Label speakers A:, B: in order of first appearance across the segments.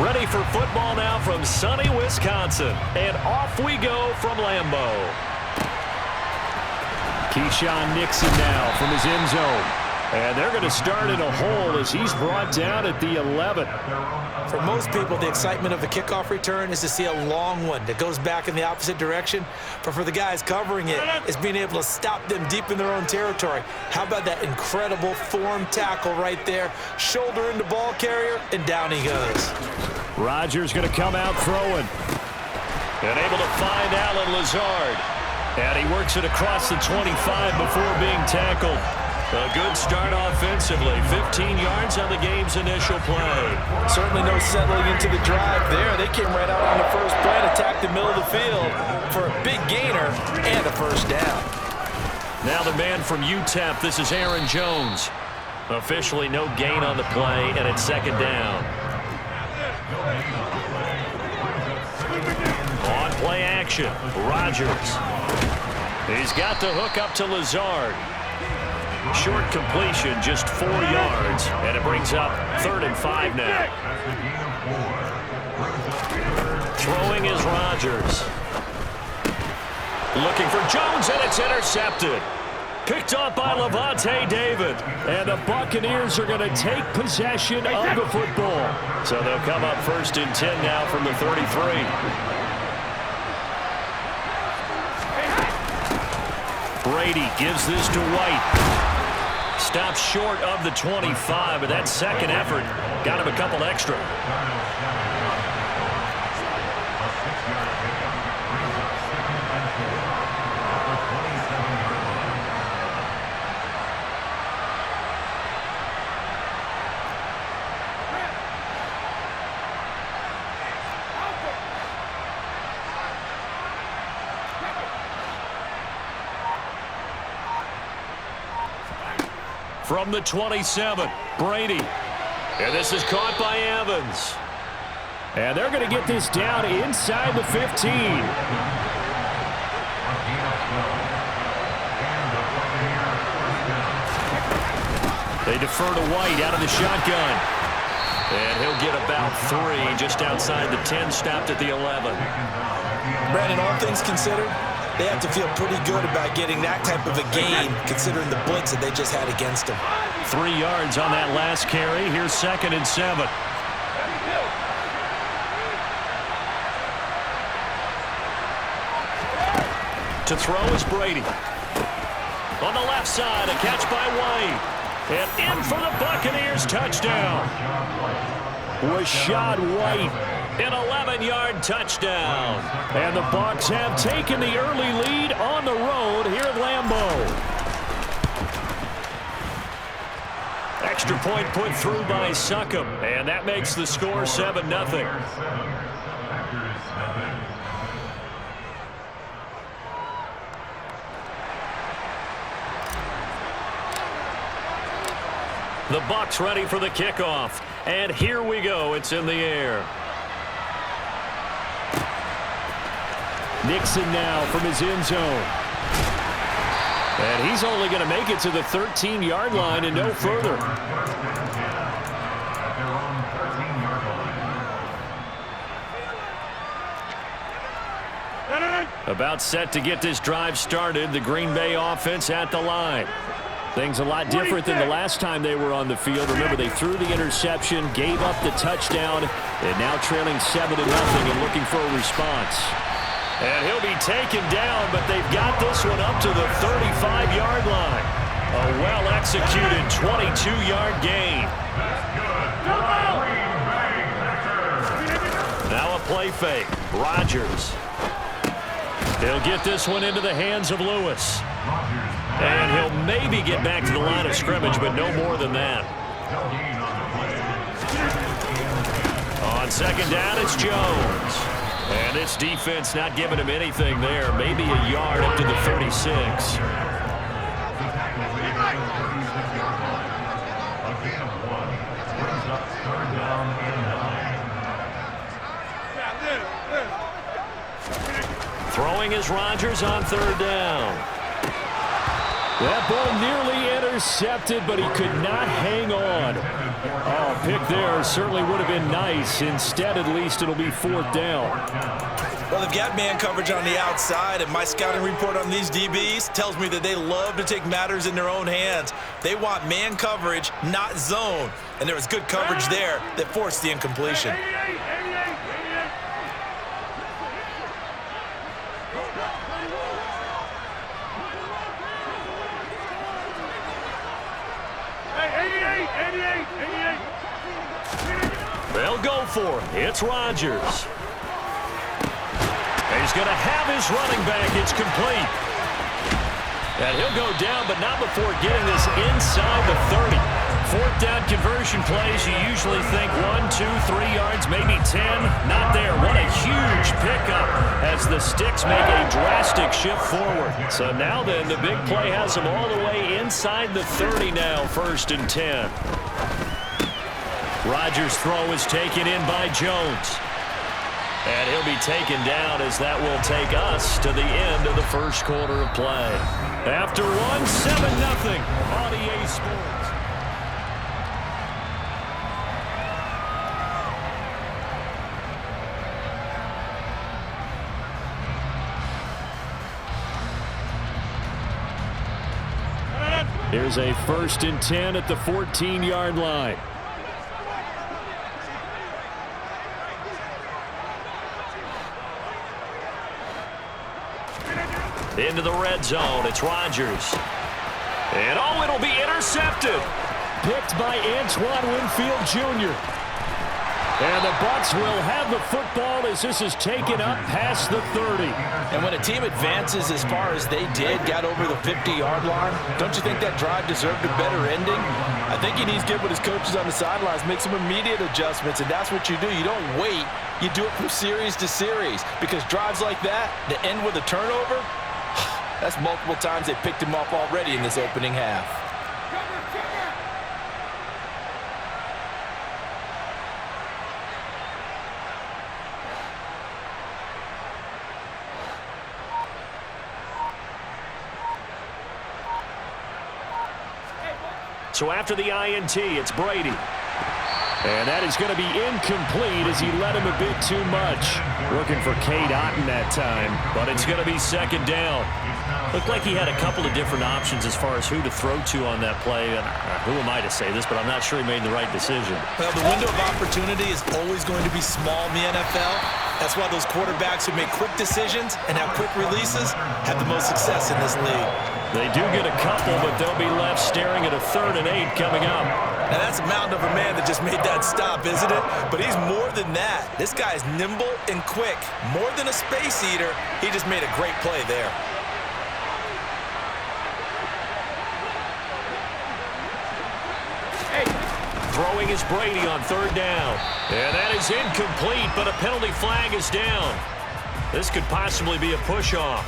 A: Ready for football now from sunny Wisconsin. And off we go from Lambeau. Keyshawn Nixon now from his end zone. And they're going to start in a hole as he's brought down at the 11.
B: For most people, the excitement of the kickoff return is to see a long one that goes back in the opposite direction. But for the guys covering it, it's being able to stop them deep in their own territory. How about that incredible form tackle right there? Shoulder into ball carrier, and down he goes.
A: Rodgers going to come out throwing. And able to find Allen Lazard. And he works it across the 25 before being tackled. A good start offensively. 15 yards on the game's initial play.
B: Certainly no settling into the drive there. They came right out on the first play and attacked the middle of the field for a big gainer and a first down.
A: Now the man from UTEP, this is Aaron Jones. Officially no gain on the play, and it's second down. On play action, Rodgers. He's got the hook up to Lazard. Short completion, just 4 yards, and it brings up 3rd and 5 now. Throwing is Rodgers. Looking for Jones, and it's intercepted. Picked off by Levante David. And the Buccaneers are going to take possession of the football. So they'll come up 1st and 10 now from the 33. Brady gives this to White. Stops short of the 25, but that second effort got him a couple extra. From the 27, Brady. And this is caught by Evans. And they're going to get this down inside the 15. They defer to White out of the shotgun. And he'll get about 3 just outside the 10, stopped at the 11.
B: Brandon, all things considered, they have to feel pretty good about getting that type of a gain, considering the blitz that they just had against them.
A: 3 yards on that last carry. Here's 2nd and 7. To throw is Brady. On the left side, a catch by White. And in for the Buccaneers, touchdown. Rashad White. An 11-yard touchdown. And the Bucs have taken the early lead on the road here at Lambeau. Extra point put through by Succop. And that makes the score 7-0. The Bucs ready for the kickoff. And here we go. It's in the air. Nixon now from his end zone. And he's only going to make it to the 13-yard line and no further. About set to get this drive started. The Green Bay offense at the line. Things a lot different than the last time they were on the field. Remember, they threw the interception, gave up the touchdown, and now trailing 7-0 and looking for a response. And he'll be taken down, but they've got this one up to the 35-yard line. A well-executed 22-yard gain. Now a play fake. Rodgers. They'll get this one into the hands of Lewis. And he'll maybe get back to the line of scrimmage, but no more than that. On 2nd down, it's Jones. And this defense not giving him anything there. Maybe a yard up to the 36. Throwing is Rodgers on 3rd down. That ball nearly Intercepted, but he could not hang on. Oh, pick there certainly would have been nice. Instead, at least it'll be 4th down.
B: Well, they've got man coverage on the outside, and my scouting report on these DBs tells me that they love to take matters in their own hands. They want man coverage, not zone. And there was good coverage there that forced the incompletion.
A: They'll go for it. It's Rodgers. He's going to have his running back. It's complete. And he'll go down, but not before getting this inside the 30. 4th down conversion plays, you usually think 1, 2, 3 yards, maybe 10. Not there. What a huge pickup as the sticks make a drastic shift forward. So now then, the big play has him all the way inside the 30 now, 1st and 10. Rodgers' throw is taken in by Jones. And he'll be taken down as that will take us to the end of the 1st quarter of play. After one, 7-0 on EA Sports. Here's a 1st and 10 at the 14-yard line. Into the red zone. It's Rodgers. And oh, it'll be intercepted. Picked by Antoine Winfield Jr. And the Bucs will have the football as this is taken up past the 30.
B: And when a team advances as far as they did, got over the 50-yard line, don't you think that drive deserved a better ending? I think he needs to get with his coaches on the sidelines, make some immediate adjustments, and that's what you do. You don't wait. You do it from series to series, because drives like that end with a turnover, that's multiple times they picked him off already in this opening half.
A: So after the INT, it's Brady. And that is going to be incomplete as he led him a bit too much. Looking for Cade Otton that time, but it's going to be 2nd down. Looked like he had a couple of different options as far as who to throw to on that play. And who am I to say this, but I'm not sure he made the right decision.
B: Well, the window of opportunity is always going to be small in the NFL. That's why those quarterbacks who make quick decisions and have quick releases have the most success in this league.
A: They do get a couple, but they'll be left staring at a 3rd and 8 coming up.
B: Now, that's a mountain of a man that just made that stop, isn't it? But he's more than that. This guy's nimble and quick. More than a space eater, he just made a great play there.
A: Throwing is Brady on 3rd down. And that is incomplete, but a penalty flag is down. This could possibly be a push-off.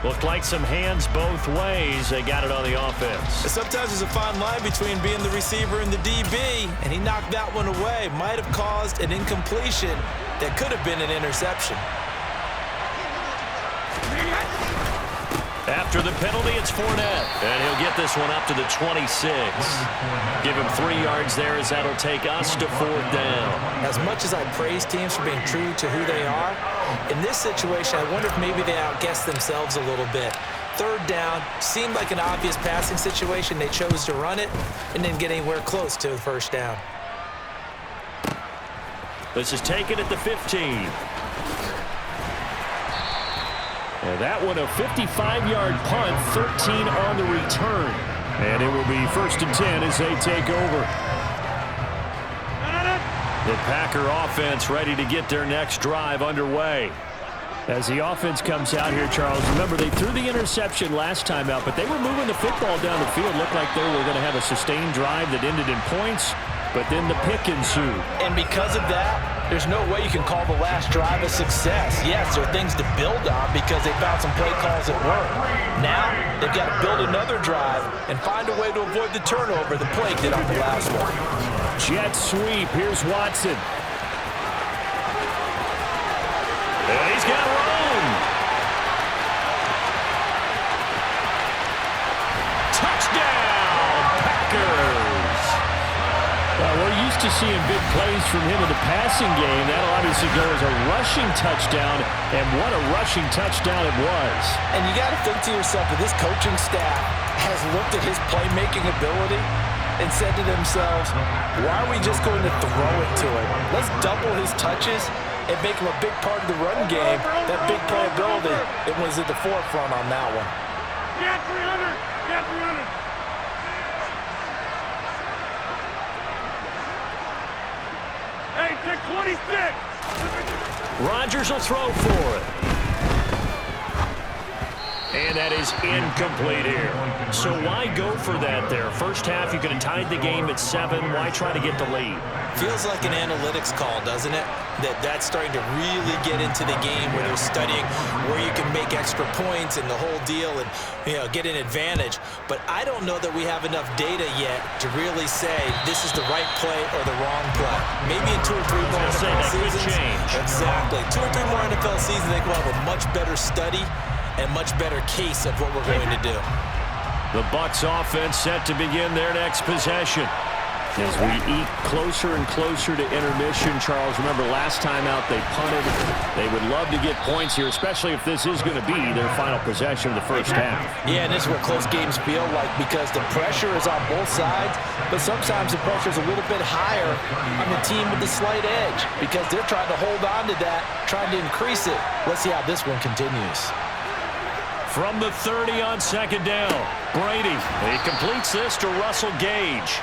A: Looked like some hands both ways. They got it on the offense.
B: Sometimes there's a fine line between being the receiver and the DB, and he knocked that one away. Might have caused an incompletion that could have been an interception.
A: After the penalty, it's Fournette. And he'll get this one up to the 26. Give him 3 yards there as that'll take us to 4th down.
B: As much as I praise teams for being true to who they are, in this situation, I wonder if maybe they outguessed themselves a little bit. 3rd down seemed like an obvious passing situation. They chose to run it and didn't get anywhere close to the 1st down.
A: This is taken at the 15. And that one a 55-yard punt, 13 on the return. And it will be 1st and 10 as they take over. The Packer offense ready to get their next drive underway. As the offense comes out here, Charles, remember they threw the interception last time out, but they were moving the football down the field. Looked like they were going to have a sustained drive that ended in points, but then the pick ensued.
B: And because of that, there's no way you can call the last drive a success. Yes, there are things to build on because they found some play calls that work. Now, they've got to build another drive and find a way to avoid the turnover the play did on the last one.
A: Jet sweep. Here's Watson. And he's got room. Touchdown. used to seeing big plays from him in the passing game. That'll obviously go as a rushing touchdown, and what a rushing touchdown it was.
B: And you got to think to yourself that this coaching staff has looked at his playmaking ability and said to themselves, why are we just going to throw it to him? Let's double his touches and make him a big part of the run game. That big playability, it was at the forefront on that one.
C: Get 300! Get 300! Hey, take 26!
A: Rodgers will throw for it. And that is incomplete here. So why go for that there? First half, you could have tied the game at 7. Why try to get the lead?
B: Feels like an analytics call, doesn't it? That's starting to really get into the game where they're studying where you can make extra points and the whole deal and, you know, get an advantage. But I don't know that we have enough data yet to really say this is the right play or the wrong play. Maybe in 2 or 3 more NFL seasons. Exactly. 2 or 3 more NFL seasons, they will have a much better study and much better case of what we're going to do.
A: The Bucs offense set to begin their next possession. As we eke closer and closer to intermission, Charles, remember last time out they punted. They would love to get points here, especially if this is going to be their final possession of the first half.
B: Yeah, and this is what close games feel like because the pressure is on both sides, but sometimes the pressure is a little bit higher on the team with the slight edge because they're trying to hold on to that, trying to increase it. Let's see how this one continues.
A: From the 30 on second down, Brady. He completes this to Russell Gage.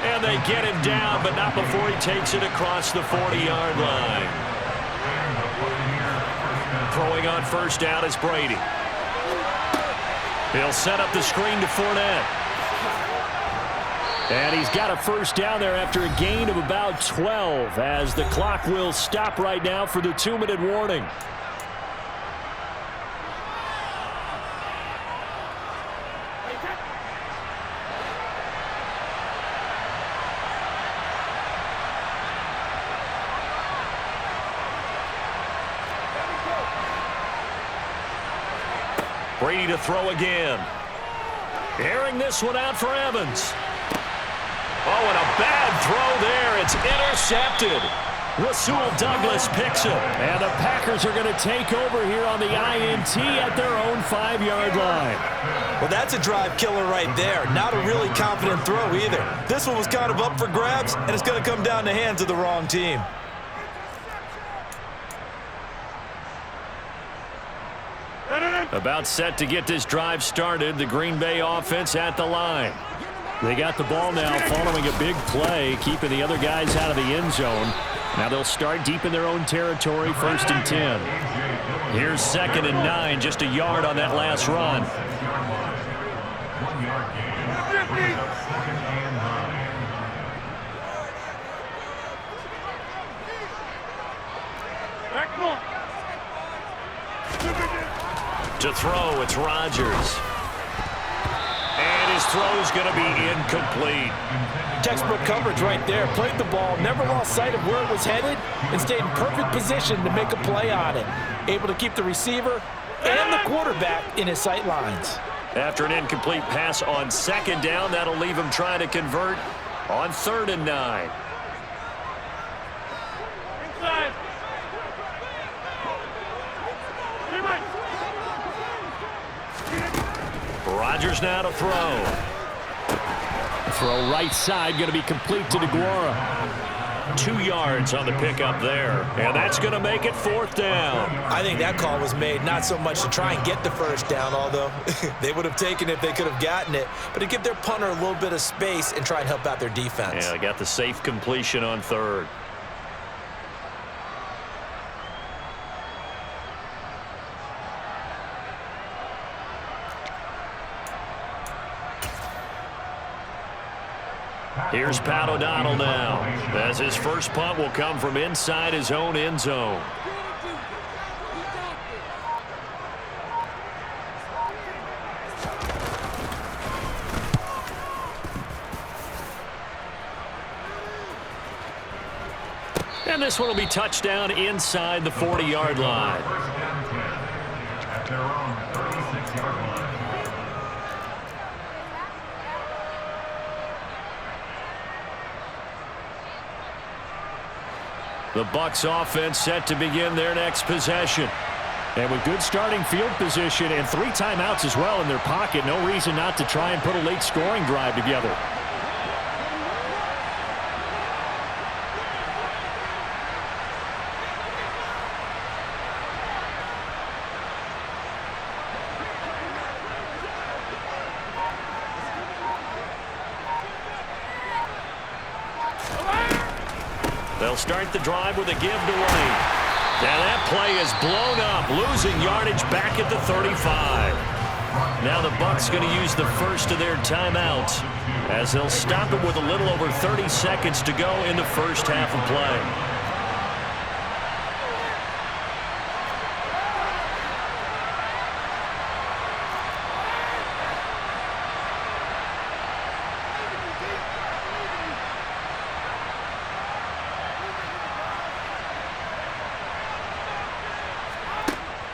A: And they get him down, but not before he takes it across the 40-yard line. Throwing on first down is Brady. He'll set up the screen to Fournette. And he's got a first down there after a gain of about 12 as the clock will stop right now for the 2-minute warning. Brady to throw again. Airing this one out for Evans. Oh, and a bad throw there. It's intercepted. Rasul Douglas picks it. And the Packers are going to take over here on the INT at their own 5-yard line.
B: Well, that's a drive killer right there. Not a really confident throw either. This one was kind of up for grabs, and it's going to come down the hands of the wrong team.
A: About set to get this drive started. The Green Bay offense at the line. They got the ball now following a big play, keeping the other guys out of the end zone. Now they'll start deep in their own territory, 1st and 10. Here's 2nd and 9, just a yard on that last run. To throw, it's Rodgers. And his throw is going to be incomplete.
B: Textbook coverage right there. Played the ball, never lost sight of where it was headed, and stayed in perfect position to make a play on it. Able to keep the receiver and the quarterback in his sight lines.
A: After an incomplete pass on 2nd down, that'll leave him trying to convert on 3rd and 9.
C: Inside.
A: Rodgers now to throw. Throw right side, going to be complete to DeGuara. 2 yards on the pickup there. And that's going to make it 4th down.
B: I think that call was made not so much to try and get the first down, although they would have taken it if they could have gotten it, but to give their punter a little bit of space and try and help out their defense.
A: Yeah, they got the safe completion on 3rd. Here's Pat O'Donnell now, as his first punt will come from inside his own end zone. And this one will be touchdown inside the 40-yard line.
C: At their own 36-yard line.
A: The Bucs offense set to begin their next possession. And with good starting field position and 3 timeouts as well in their pocket, no reason not to try and put a late scoring drive together. They'll start the drive with a give to Wayne. Now that play is blown up, losing yardage back at the 35. Now the Bucs going to use the first of their timeouts as they'll stop it with a little over 30 seconds to go in the first half of play.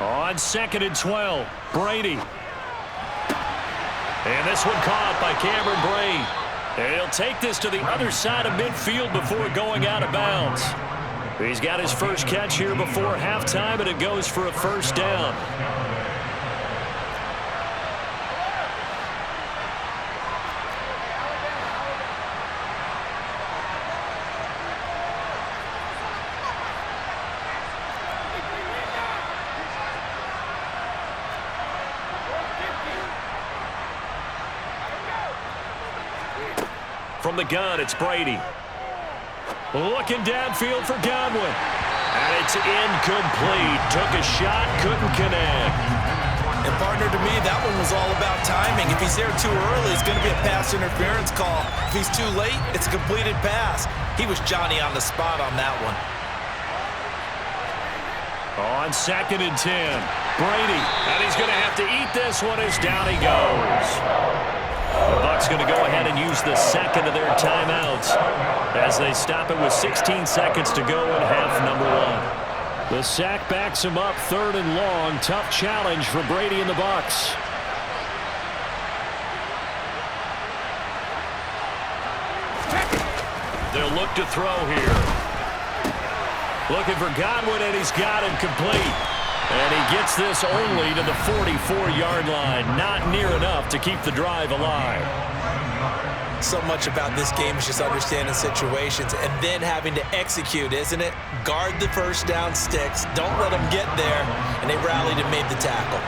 A: On 2nd and 12, Brady. And this one caught by Cameron Brate. And he'll take this to the other side of midfield before going out of bounds. He's got his first catch here before halftime, and it goes for a first down. From the gun, it's Brady. Looking downfield for Godwin. And it's incomplete. Took a shot, couldn't connect.
B: And partner, to me, that one was all about timing. If he's there too early, it's going to be a pass interference call. If he's too late, it's a completed pass. He was Johnny on the spot on that one.
A: On 2nd and 10, Brady. And he's going to have to eat this one as down he goes. The Bucs going to go ahead and use the second of their timeouts as they stop it with 16 seconds to go in half number 1. The sack backs him up 3rd and long. Tough challenge for Brady and the Bucs. They'll look to throw here. Looking for Godwin, and he's got him complete. And he gets this only to the 44-yard line. Not near enough to keep the drive alive.
B: So much about this game is just understanding situations and then having to execute, isn't it? Guard the first down sticks. Don't let them get there. And they rallied and made the tackle.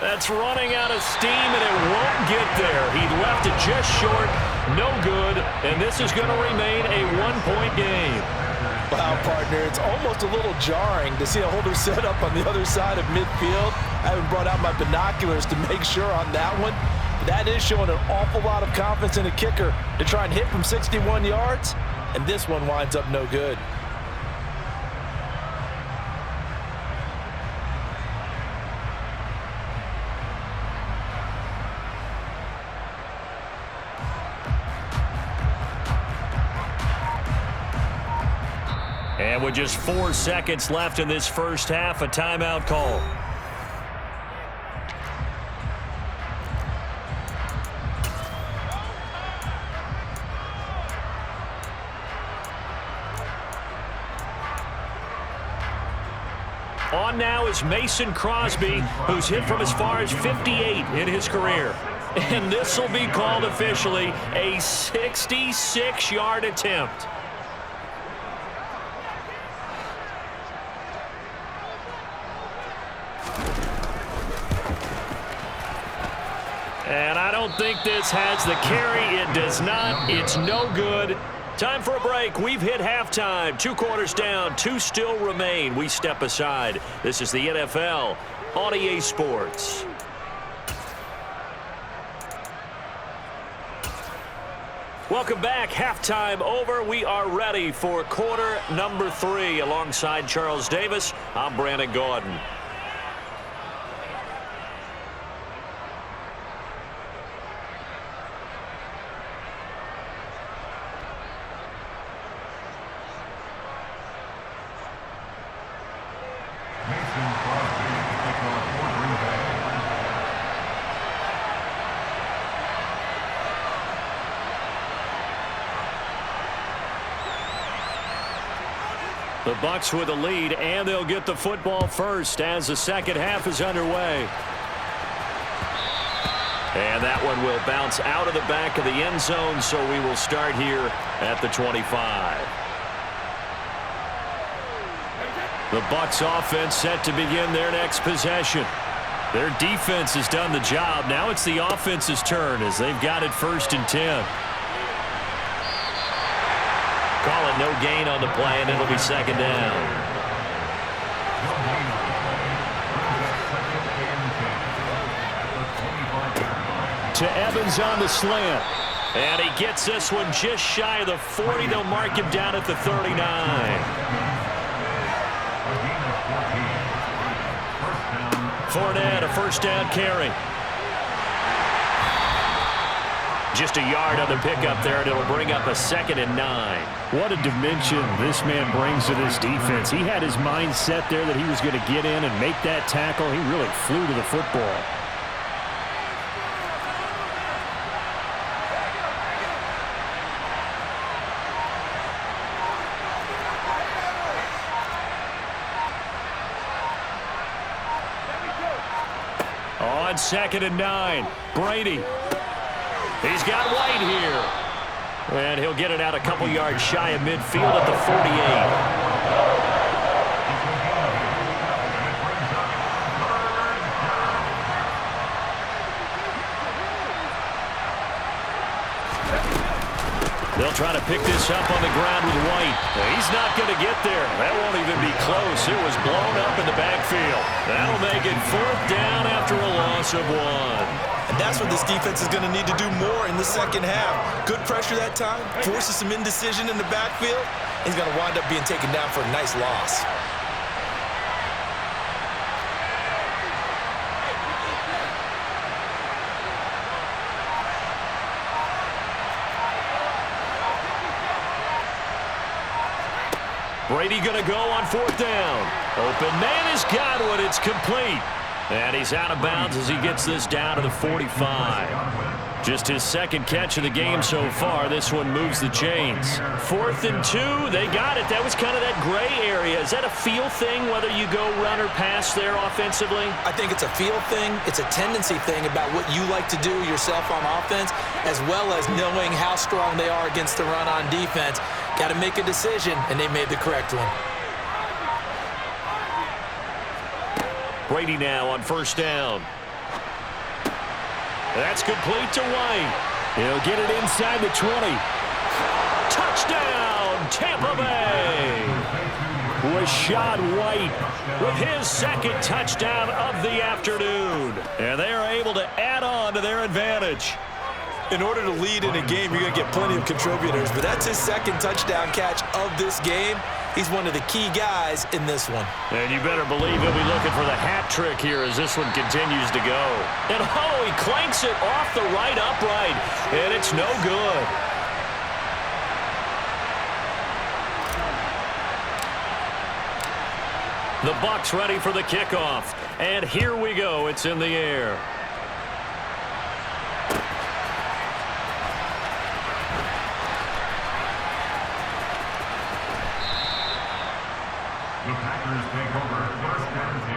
A: That's running out of steam, and it won't get there. He left it just short. No good, and this is going to remain a 1-point game.
B: Wow, partner, it's almost a little jarring to see a holder set up on the other side of midfield. I haven't brought out my binoculars to make sure on that one. But that is showing an awful lot of confidence in a kicker to try and hit from 61 yards, and this one winds up no good.
A: And with just 4 seconds left in this first half, a timeout call. On now is Mason Crosby, who's hit from as far as 58 in his career. And this will be called officially a 66-yard attempt. And I don't think this has the carry. It does not. It's no good. Time for a break. We've hit halftime. 2 quarters down. 2 still remain. We step aside. This is the NFL on EA Sports. Welcome back. Halftime over. We are ready for quarter number 3. Alongside Charles Davis, I'm Brandon Gaudin. The Bucs with a lead, and they'll get the football first as the second half is underway. And that one will bounce out of the back of the end zone, so we will start here at the 25. The Bucs offense set to begin their next possession. Their defense has done the job. Now it's the offense's turn as they've got it 1st and 10. Calling no gain on the play, and it'll be 2nd down. To Evans on the slant. And he gets this one just shy of the 40. They'll mark him down at the 39. Fournette, a 1st down carry. Just a yard on the pickup there, and it'll bring up a 2nd and 9.
D: What a dimension this man brings to this defense. He had his mind set there that he was going to get in and make that tackle. He really flew to the football.
A: On 2nd and 9, Brady. He's got White here. And he'll get it out a couple yards shy of midfield at the 48. They'll try to pick this up on the ground with White. He's not going to get there. That won't even be close. It was blown up in the backfield. That'll make it 4th down after a loss of 1.
B: And that's what this defense is going to need to do more in the second half. Good pressure that time, forces some indecision in the backfield. He's going to wind up being taken down for a nice loss.
A: Brady going to go on 4th down. Open man has got one. It's complete. And he's out of bounds as he gets this down to the 45. Just his 2nd catch of the game so far. This one moves the chains. 4th and 2. They got it. That was kind of that gray area. Is that a feel thing, whether you go run or pass there offensively?
B: I think it's a feel thing. It's a tendency thing about what you like to do yourself on offense, as well as knowing how strong they are against the run on defense. Got to make a decision, and they made the correct one.
A: Brady now on 1st down. That's complete to White. He'll get it inside the 20. Touchdown, Tampa Bay. Rashad White with his 2nd touchdown of the afternoon. And they are able to add on to their advantage.
B: In order to lead in a game, you're going to get plenty of contributors, but that's his 2nd touchdown catch of this game. He's one of the key guys in this one.
A: And you better believe he'll be looking for the hat trick here as this one continues to go. And oh, he clanks it off the right upright, and it's no good. The Bucs ready for the kickoff. And here we go. It's in the air.
C: The Packers take over 1st and 10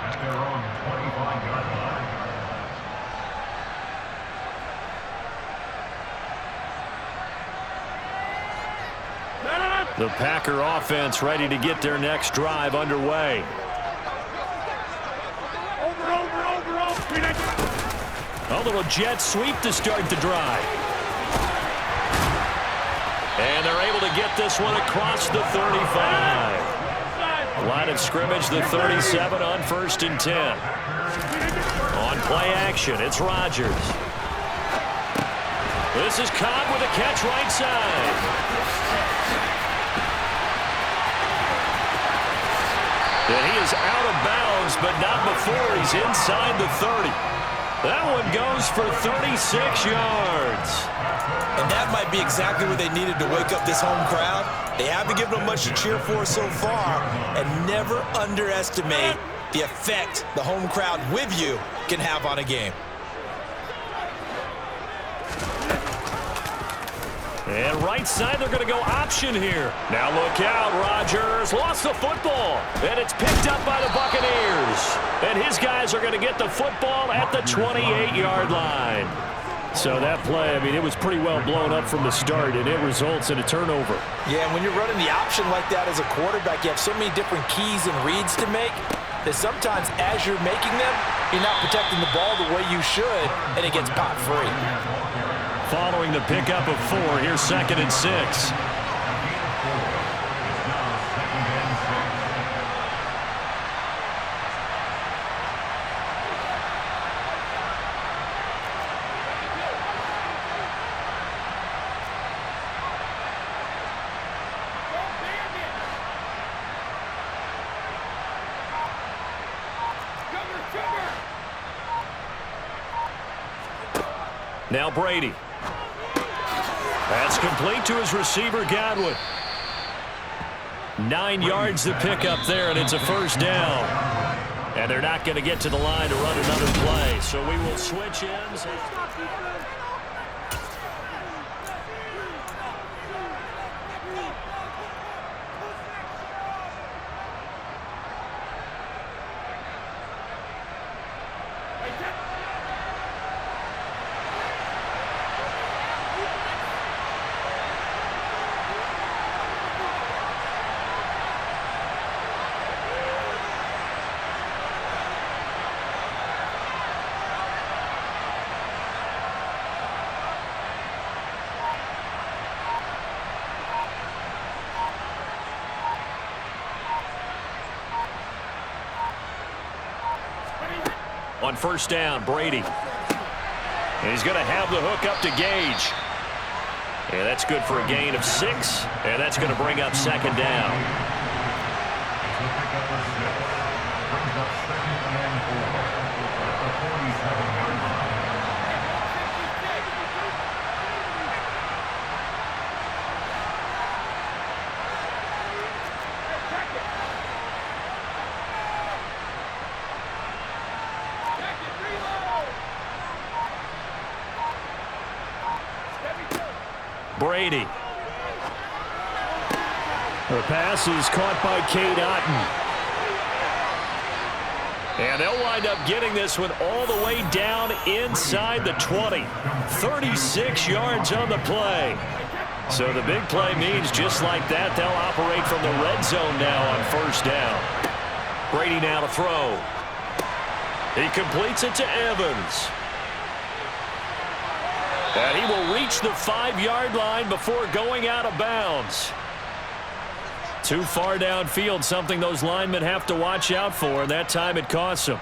C: at their own 25-yard line.
A: The Packer offense ready to get their next drive underway. A little jet sweep to start the drive. And they're able to get this one across the 35. Line of scrimmage, the 37 on 1st and 10. On play action, it's Rodgers. This is Cobb with a catch right side. And he is out of bounds, but not before he's inside the 30. That one goes for 36 yards.
B: And that might be exactly what they needed to wake up this home crowd. They haven't given them much to cheer for so far, and never underestimate the effect the home crowd with you can have on a game.
A: And right side, they're going to go option here. Now look out, Rodgers lost the football. And it's picked up by the Buccaneers. And his guys are going to get the football at the 28-yard line. So that play, I mean, it was pretty well blown up from the start, and it results in a turnover.
B: Yeah, and when you're running the option like that as a quarterback, you have so many different keys and reads to make that sometimes as you're making them, you're not protecting the ball the way you should, and it gets pot free.
A: Following the pickup of 4, here's 2nd and 6. Now Brady. That's complete to his receiver, Godwin. 9 yards to pick up there, and it's a first down. And they're not going to get to the line to run another play, so we will switch ends. On first down, Brady. And he's going to have the hook up to Gage. And that's good for a gain of 6. And that's going to bring up 2nd down.
C: Brings up 2nd and 4 at the 47-yard line.
A: Brady. The pass is caught by Cade Otton. And they'll wind up getting this one all the way down inside the 20. 36 yards on the play. So the big play means just like that, they'll operate from the red zone now on first down. Brady now to throw. He completes it to Evans. And he will reach the 5-yard line before going out of bounds. Too far downfield, something those linemen have to watch out for, and that time it costs them.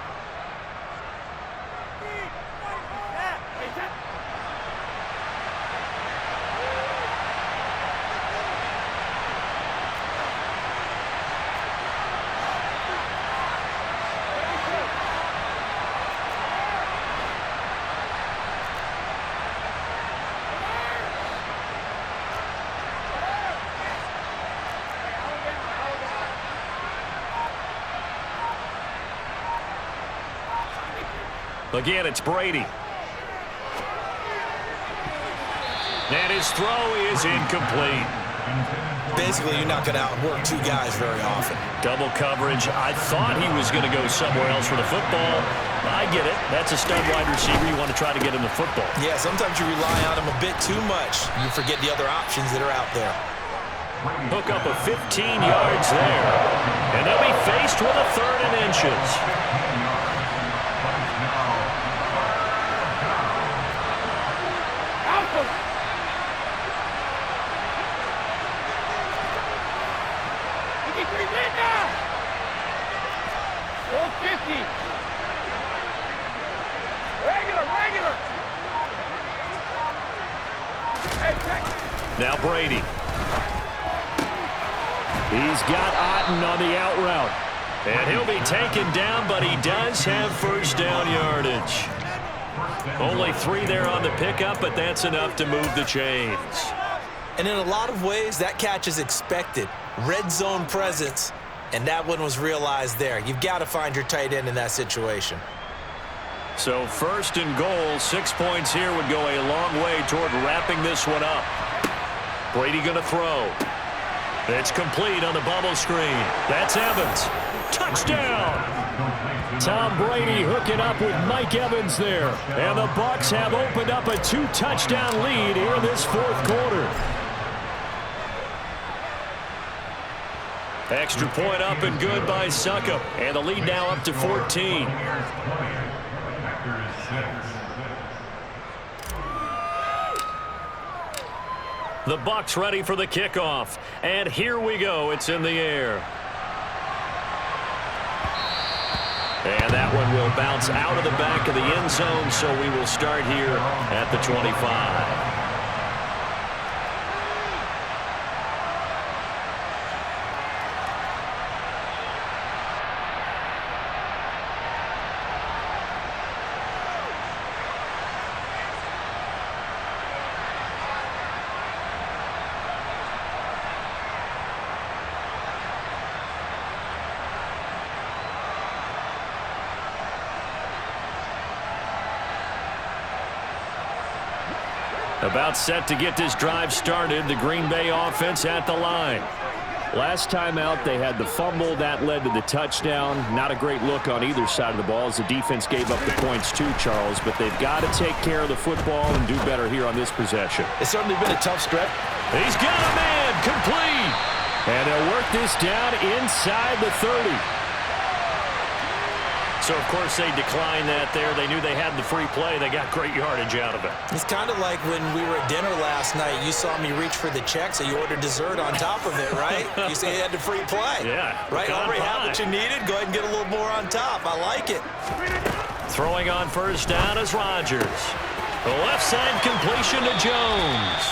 A: Again, it's Brady. And his throw is incomplete.
B: Basically, you're not going to outwork 2 guys very often.
A: Double coverage. I thought he was going to go somewhere else for the football. I get it. That's a stud wide receiver. You want to try to get him the football.
B: Yeah, sometimes you rely on him a bit too much. You forget the other options that are out there.
A: Hook up of 15 yards there. And they'll be faced with a 3rd and inches. Now Brady. He's got Otton on the out route. And he'll be taken down, but he does have first down yardage. Only 3 there on the pickup, but that's enough to move the chains.
B: And in a lot of ways, that catch is expected. Red zone presence, and that one was realized there. You've got to find your tight end in that situation.
A: So 1st and goal, 6 points here would go a long way toward wrapping this one up. Brady going to throw. It's complete on the bubble screen. That's Evans. Touchdown! Tom Brady hooking up with Mike Evans there. And the Bucs have opened up a 2-touchdown lead here in this fourth quarter. Extra point up and good by Succop. And the lead now up to 14. The Bucs ready for the kickoff. And here we go. It's in the air. And that one will bounce out of the back of the end zone, so we will start here at the 25. About set to get this drive started. The Green Bay offense at the line. Last time out, they had the fumble. That led to the touchdown. Not a great look on either side of the ball as the defense gave up the points too, Charles. But they've got to take care of the football and do better here on this possession.
B: It's certainly been a tough stretch.
A: He's got a man. Complete. And they'll work this down inside the 30. So, of course, they declined that there. They knew they had the free play. They got great yardage out of it.
B: It's kind of like when we were at dinner last night. You saw me reach for the check, so you ordered dessert on top of it, right? You say you had the free play.
A: Yeah.
B: Right? Already had what you needed. Go ahead and get a little more on top. I like it.
A: Throwing on first down is Rodgers. The left side completion to Jones.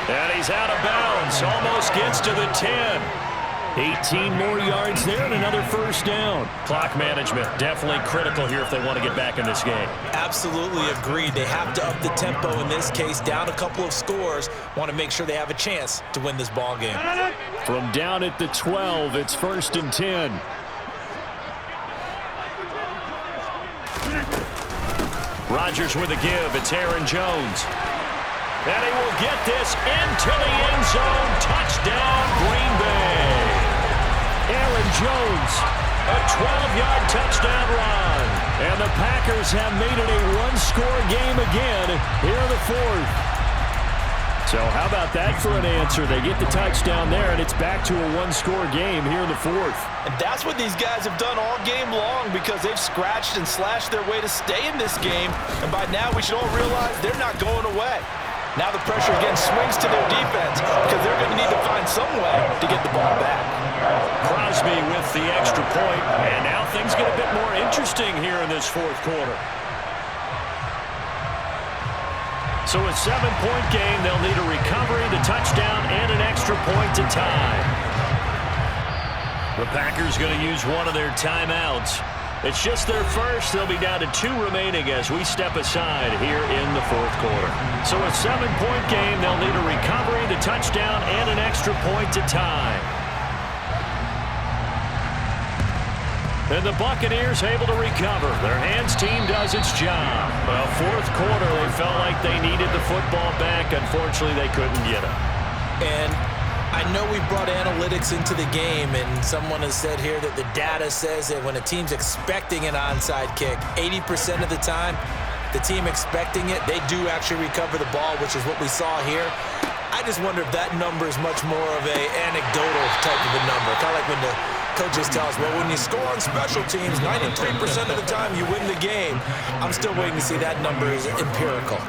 A: And he's out of bounds. Almost gets to the 10. 18 more yards there and another first down. Clock management definitely critical here if they want to get back in this game.
B: Absolutely agreed. They have to up the tempo in this case. Down a couple of scores. Want to make sure they have a chance to win this ball game.
A: From down at the 12, it's 1st and 10. Rodgers with a give. It's Aaron Jones. And he will get this into the end zone. Touchdown, Green Bay. Aaron Jones, a 12-yard touchdown run. And the Packers have made it a one-score game again here in the fourth. So how about that for an answer? They get the touchdown there, and it's back to a one-score game here in the fourth.
B: And that's what these guys have done all game long because they've scratched and slashed their way to stay in this game. And by now we should all realize they're not going away. Now the pressure again swings to their defense because they're going to need to find some way to get the ball back.
A: Crosby with the extra point, and now things get a bit more interesting here in this fourth quarter. So a 7-point game, they'll need a recovery, the touchdown, and an extra point to tie. The Packers going to use one of their timeouts. It's just their first. They'll be down to 2 remaining as we step aside here in the fourth quarter. So a 7-point game, they'll need a recovery, the touchdown, and an extra point to tie. And the Buccaneers able to recover. Their hands team does its job. Well, fourth quarter, they felt like they needed the football back. Unfortunately, they couldn't get it.
B: And I know we brought analytics into the game, and someone has said here that the data says that when a team's expecting an onside kick, 80% of the time, the team expecting it, they do actually recover the ball, which is what we saw here. I just wonder if that number is much more of a anecdotal type of a number. Kind of like when the coaches tell us, well, when you score on special teams, 93% of the time you win the game. I'm still waiting to see that number is empirical.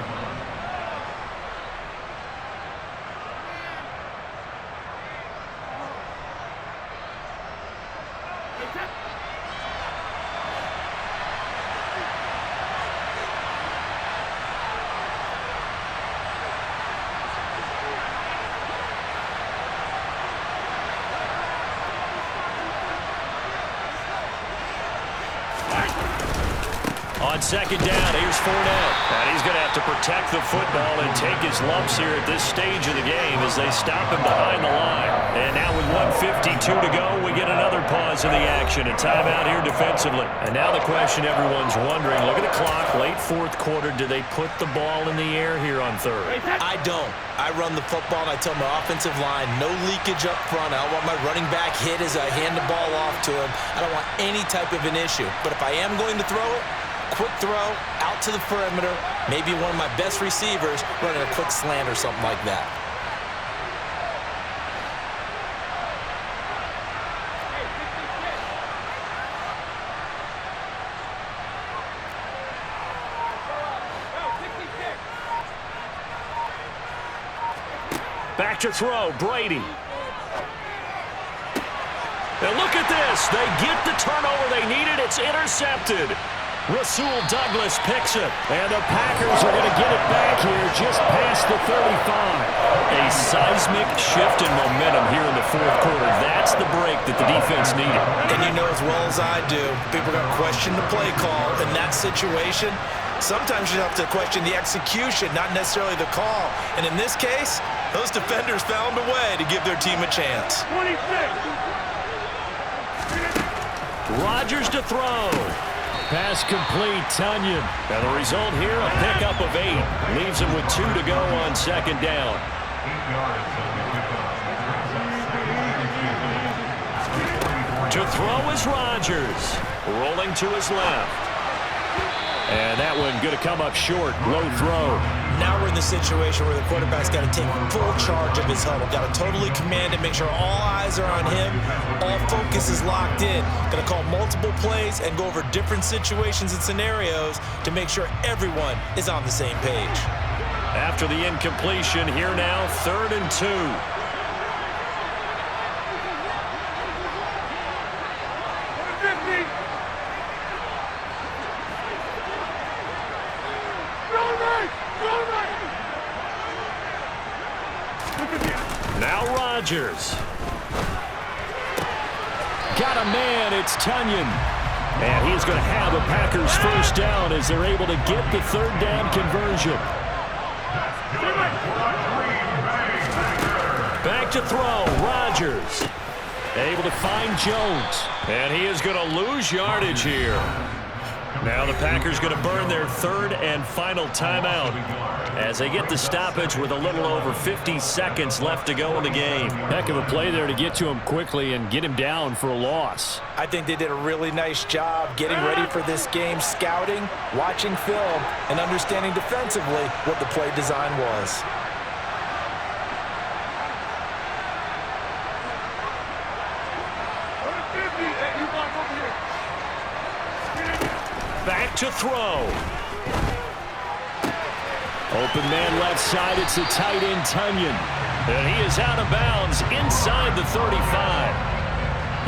A: On second down, here's Fournette. And he's going to have to protect the football and take his lumps here at this stage of the game as they stop him behind the line. And now with 1:52 to go, we get another pause in the action. A timeout here defensively. And now the question everyone's wondering, look at the clock, late fourth quarter. Do they put the ball in the air here on third?
B: I don't. I run the football, and I tell my offensive line, no leakage up front. I don't want my running back hit as I hand the ball off to him. I don't want any type of an issue. But if I am going to throw it, quick throw, out to the perimeter, maybe one of my best receivers running a quick slant or something like that.
A: Back to throw, Brady. And look at this. They get the turnover they needed. It's intercepted. Rasul Douglas picks it. And the Packers are going to get it back here just past the 35. A seismic shift in momentum here in the fourth quarter. That's the break that the defense needed.
B: And you know as well as I do, people are going to question the play call in that situation. Sometimes you have to question the execution, not necessarily the call. And in this case, those defenders found a way to give their team a chance.
C: 26.
A: Rodgers to throw. Pass complete, Tunyon. And the result here, a pickup of 8. Leaves him with 2 to go on second down.
C: 8 yards.
A: To throw is Rodgers. Rolling to his left. And that one going to come up short. Low throw.
B: Now we're in the situation where the quarterback's got to take full charge of his huddle. Got to totally command it, make sure all eyes are on him. All focus is locked in. Got to call multiple plays and go over different situations and scenarios to make sure everyone is on the same page.
A: After the incompletion, here now, 3rd and 2. Now Rodgers. Got a man, it's Tunyon. And he's going to have a Packers first down as they're able to get the 3rd down conversion. Back to throw, Rodgers. Able to find Jones. And he is going to lose yardage here. Now the Packers going to burn their 3rd and final timeout as they get the stoppage with a little over 50 seconds left to go in the game.
D: Heck of a play there to get to him quickly and get him down for a loss.
B: I think they did a really nice job getting ready for this game, scouting, watching film, and understanding defensively what the play design was.
A: Back to throw. Open man left side, it's a tight end, Tunyon. And he is out of bounds inside the 35.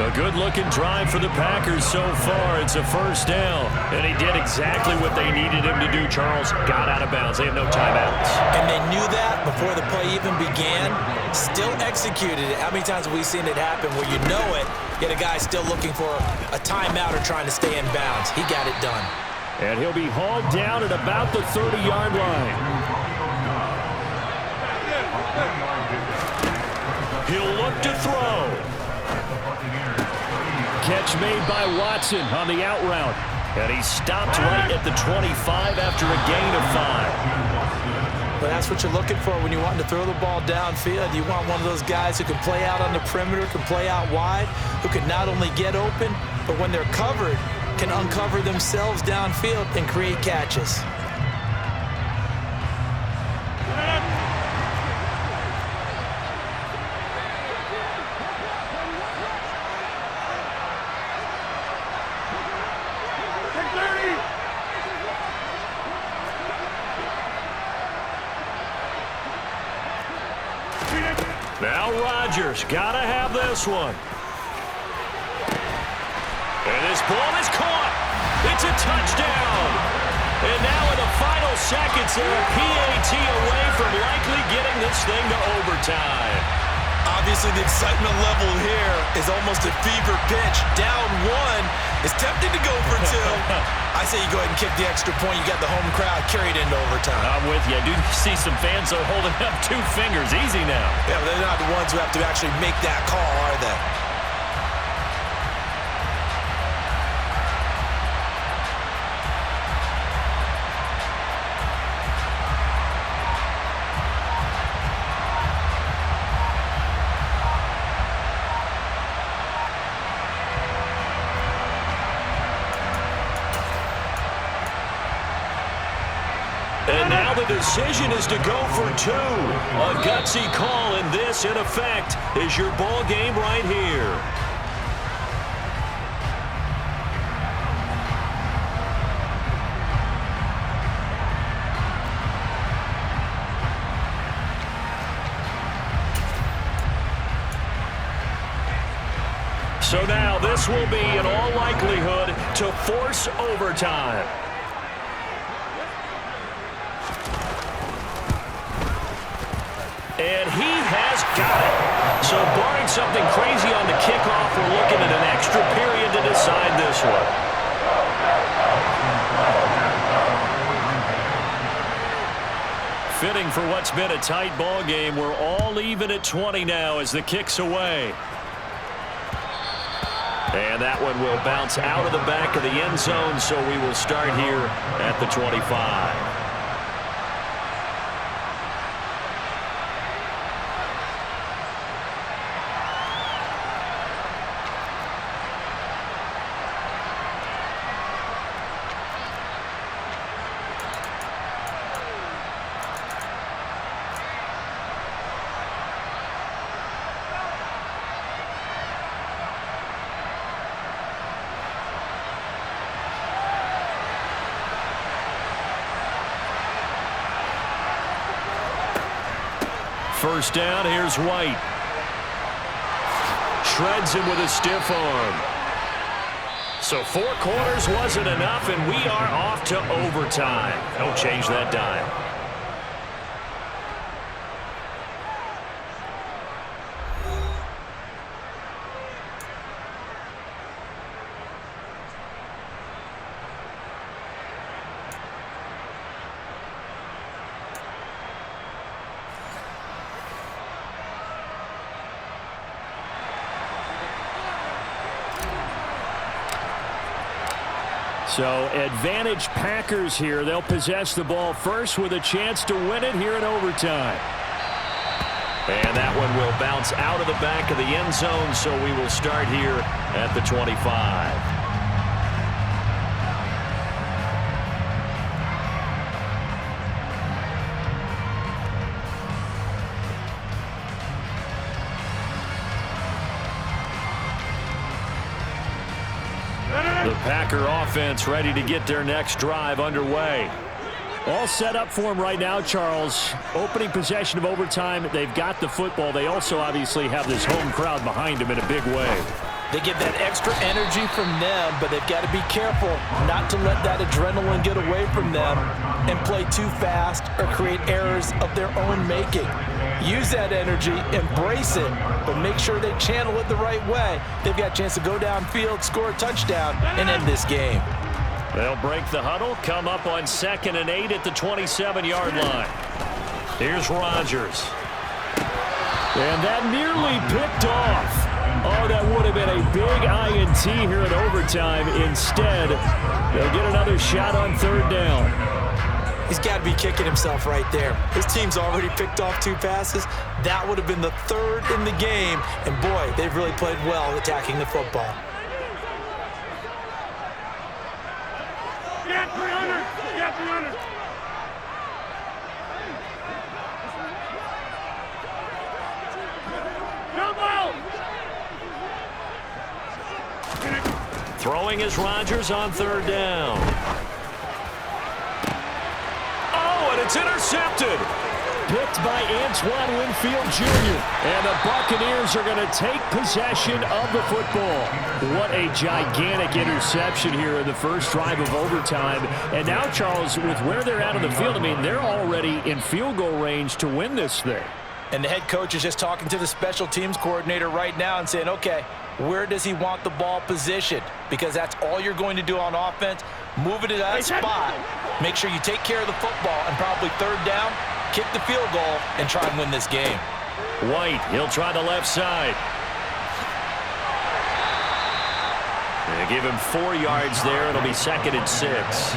A: A good-looking drive for the Packers so far. It's a first down. And he did exactly what they needed him to do, Charles. Got out of bounds. They have no timeouts.
B: And they knew that before the play even began. Still executed it. How many times have we seen it happen where you know it, yet a guy still looking for a timeout or trying to stay in bounds? He got it done.
D: And he'll be hauled down at about the 30-yard line.
A: He'll look to throw.
D: Catch made by Watson on the out route.
A: And he stopped right at the 25 after a gain of 5.
B: But that's what you're looking for when you want to throw the ball downfield. You want one of those guys who can play out on the perimeter, can play out wide, who can not only get open, but when they're covered, can uncover themselves downfield and create catches.
A: Now Rodgers, gotta have this one. And this ball is caught. It's a touchdown. And now in the final seconds, they're a PAT away from likely getting this thing to overtime.
B: I'll Obviously, the excitement level here is almost a fever pitch. Down one. It's tempting to go for two. I say you go ahead and kick the extra point. You got the home crowd carried into overtime.
A: I'm with you. I do see some fans are holding up 2 fingers. Easy now.
B: Yeah, but they're not the ones who have to actually make that call, are they?
A: And now the decision is to go for 2. A gutsy call, and this, in effect, is your ball game right here. So now this will be, in all likelihood, to force overtime. And he has got it. So barring something crazy on the kickoff, we're looking at an extra period to decide this one. Fitting for what's been a tight ball game. We're all even at 20 now as the kick's away. And that one will bounce out of the back of the end zone, so we will start here at the 25. First down, here's White. Shreds him with a stiff arm. So 4 quarters wasn't enough, and we are off to overtime. Don't change that dime. So advantage Packers here. They'll possess the ball first with a chance to win it here in overtime. And that one will bounce out of the back of the end zone, so we will start here at the 25. The Packer offense ready to get their next drive underway. All set up for them right now, Charles. Opening possession of overtime. They've got the football. They also obviously have this home crowd behind them in a big way.
B: They get that extra energy from them, but they've got to be careful not to let that adrenaline get away from them and play too fast or create errors of their own making. Use that energy, embrace it, but make sure they channel it the right way. They've got a chance to go downfield, score a touchdown, and end this game.
A: They'll break the huddle, come up on 2nd and 8 at the 27-yard line. Here's Rodgers. And that nearly picked off. Oh, that would have been a big INT here in overtime. Instead, they'll get another shot on 3rd down.
B: He's got to be kicking himself right there. His team's already picked off 2 passes. That would have been the 3rd in the game. And, boy, they've really played well attacking the football.
C: Get 300! Get 300!
A: Throwing is Rodgers on 3rd down. Oh, and it's intercepted. Picked by Antoine Winfield Jr. And the Buccaneers are going to take possession of the football. What a gigantic interception here in the first drive of overtime. And now, Charles, with where they're at on the field, I mean, they're already in field goal range to win this thing.
B: And the head coach is just talking to the special teams coordinator right now and saying, okay, where does he want the ball positioned? Because that's all you're going to do on offense. Move it to that spot. Make sure you take care of the football, and probably third down, kick the field goal, and try and win this game.
A: White, he'll try the left side. They give him 4 yards there. It'll be 2nd and 6.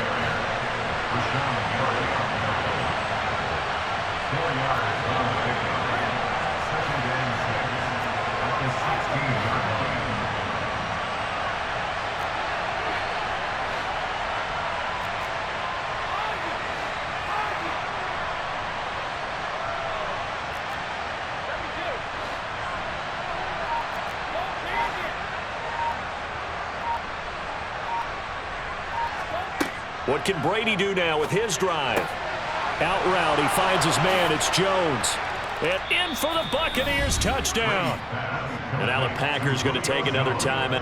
A: What can Brady do now with his drive? Out route, he finds his man. It's Jones. And in for the Buccaneers touchdown. And now the Packers going to take another time.